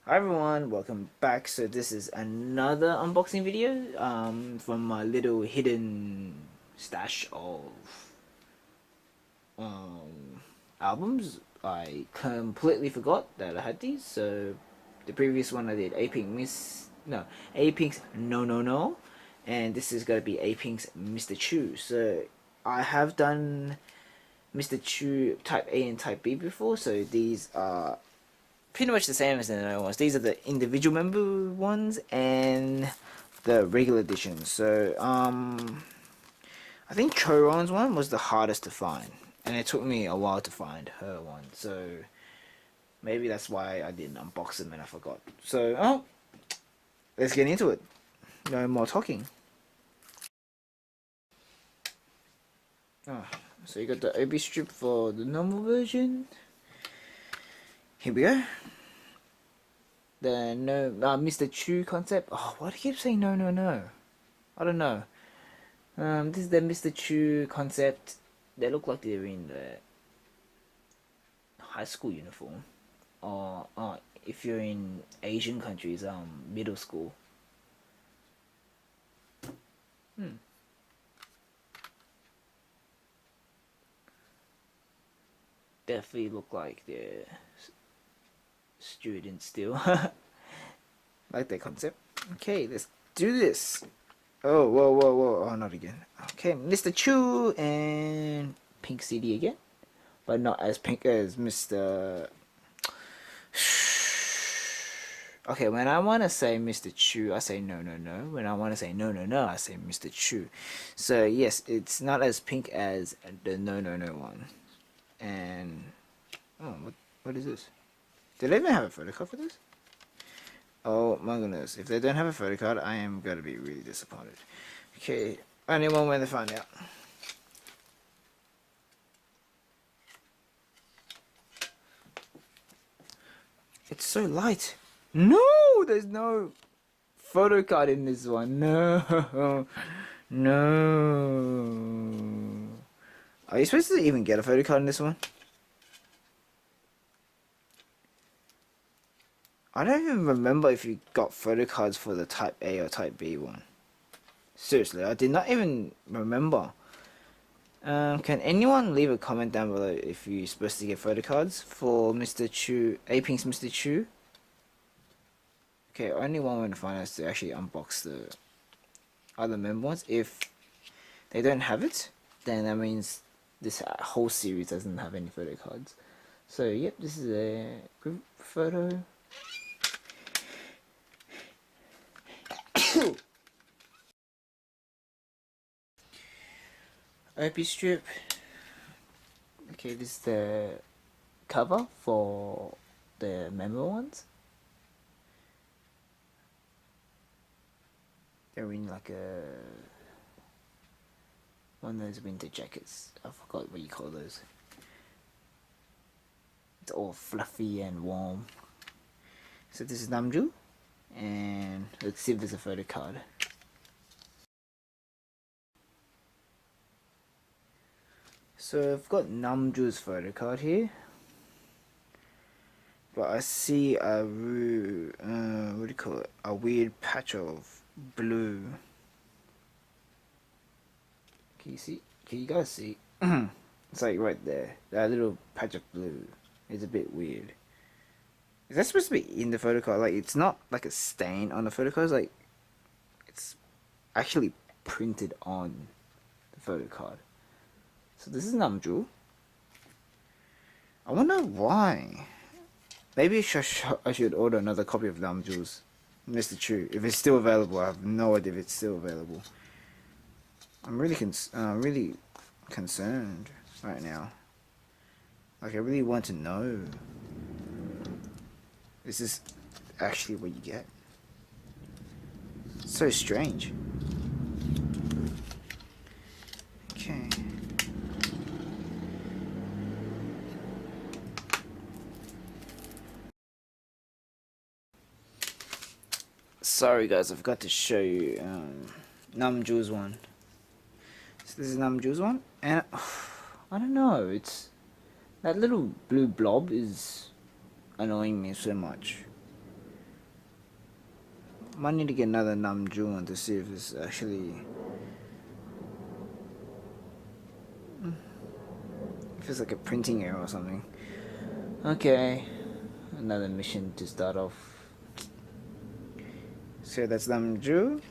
Hi everyone, welcome back. So this is another unboxing video from my little hidden stash of albums. I completely forgot that I had these. So the previous one I did Apink's No, and this is gonna be Apink's Mr. Chew. So I have done Mr. Chew Type A and Type B before, so these are pretty much the same as the other ones. These are the individual member ones and the regular edition. So I think Choron's one was the hardest to find, and it took me a while to find her one. So maybe that's why I didn't unbox them and I forgot. So let's get into it. No more talking. So you got the OB strip for the normal version. Here we go. The Mr. Chew concept. Oh, why do you keep saying no? I don't know. This is the Mr. Chew concept. They look like they're in the high school uniform, or if you're in Asian countries, middle school. Definitely look like they're students still. Like that concept. Okay, let's do this. Oh, whoa. Oh, not again. Okay, Mr. Chew and Pink CD again. But not as pink as Mr. Okay, when I want to say Mr. Chew, I say no. When I want to say no, I say Mr. Chew. So, yes, it's not as pink as the no one. And, oh, what is this? Do they even have a photo card for this? Oh my goodness, if they don't have a photo card, I am gonna be really disappointed. Okay, only one way to find out. It's so light. No, there's no photo card in this one. No. Are you supposed to even get a photo card in this one? I don't even remember if you got photo cards for the Type A or Type B one. Seriously, I did not even remember. Can anyone leave a comment down below if you're supposed to get photo cards for Mr. Chew, Apink's Mr. Chew? Okay, only one way to find out is to actually unbox the other member ones. If they don't have it, then that means this whole series doesn't have any photo cards. So, yep, this is a group photo. OP strip. Okay, this is the cover for the member ones. They're in like one of those winter jackets. I forgot what you call those. It's all fluffy and warm. So this is Namju, and let's see if there's a photo card. So I've got Namju's photo card here, but I see a what do you call it? A weird patch of blue. Can you see? Can you guys see? It's like right there. That little patch of blue is a bit weird. Is that supposed to be in the photo card? Like, it's not like a stain on the photo card. It's like, it's actually printed on the photo card. So this is Namju. I wonder why. Maybe I should order another copy of Namju's Mr. Chew if it's still available. I have no idea if it's still available. I'm really concerned right now. Like, I really want to know. This is actually what you get. It's so strange. Okay. Sorry guys, I forgot to show you Namju's one. So this is Namju's one, and I don't know, it's that little blue blob is annoying me so much. Might need to get another Namju one to see if it's actually... if it's like a printing error or something. Okay, another mission to start off. So that's Namju.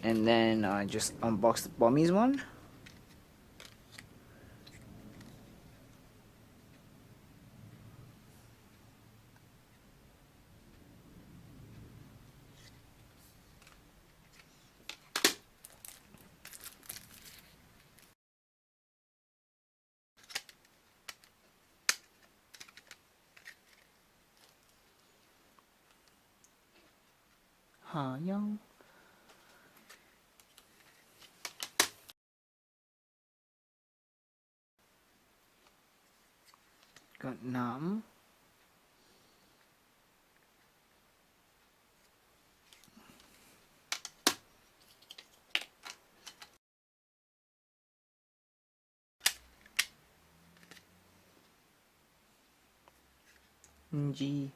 And then I just unboxed the Bommies one. Young. Got Nam. G.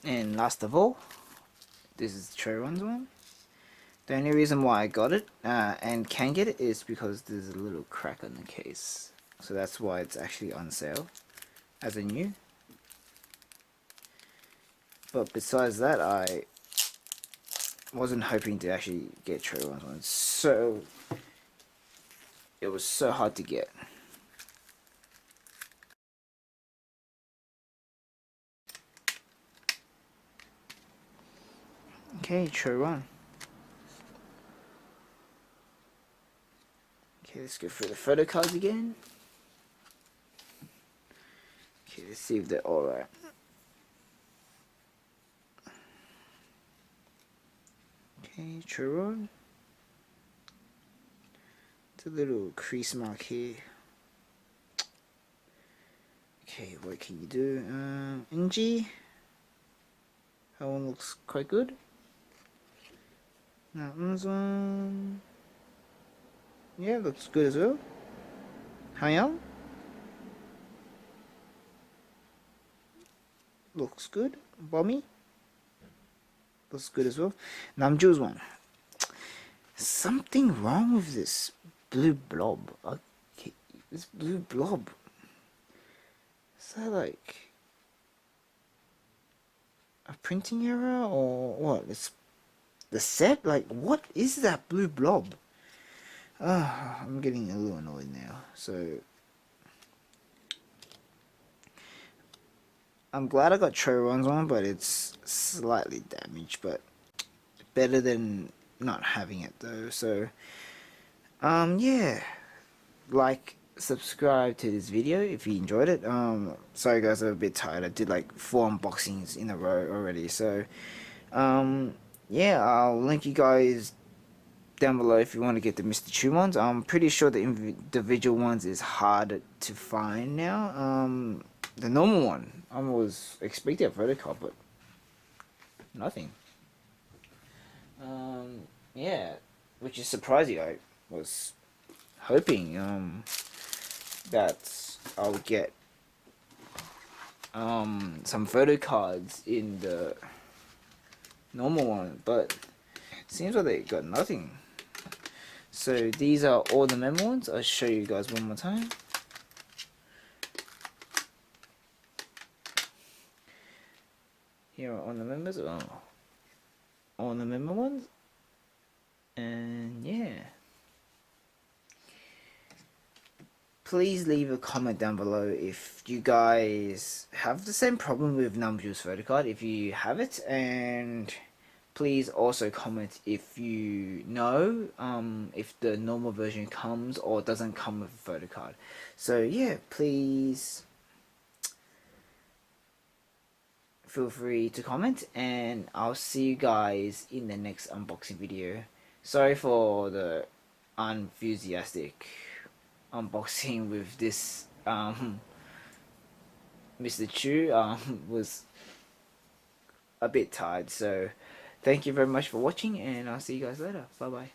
And last of all, this is the Choron's one. The only reason why I got it and can get it is because there's a little crack on the case. So that's why it's actually on sale as a new. But besides that, I wasn't hoping to actually get Choron's one. So it was so hard to get. Okay, Choron. Okay, let's go through the photo cards again. Okay, let's see if they're alright. Okay, Choron. It's a little crease mark here. Okay, what can you do? NG. That one looks quite good. That one's one. Yeah, looks good as well. Hayam. Looks good. Bommy. Looks good as well. Namju's one. Something wrong with this blue blob. Okay, this blue blob. Is that like a printing error or what? It's the set? Like, what is that blue blob? I'm getting a little annoyed now. So I'm glad I got Choron's one, but it's slightly damaged, but better than not having it though. So yeah, like, subscribe to this video if you enjoyed it. Sorry guys, I'm a bit tired. I did like 4 unboxings in a row already. So yeah, I'll link you guys down below if you want to get the Mr. Chu ones. I'm pretty sure the individual ones is hard to find now. The normal one, I was expecting a photo card, but nothing. Yeah, which is surprising. I was hoping that I would get some photo cards in the normal one, but seems like they got nothing. So these are all the memo ones. I'll show you guys one more time. Here are all the members. All the memo ones. And yeah. Please leave a comment down below if you guys have the same problem with Namju's photo card, if you have it, and please also comment if you know if the normal version comes or doesn't come with a photo card. So yeah, please feel free to comment, and I'll see you guys in the next unboxing video. Sorry for the unenthusiastic unboxing with this Mr. Chu. Was a bit tired, so thank you very much for watching, and I'll see you guys later. Bye bye.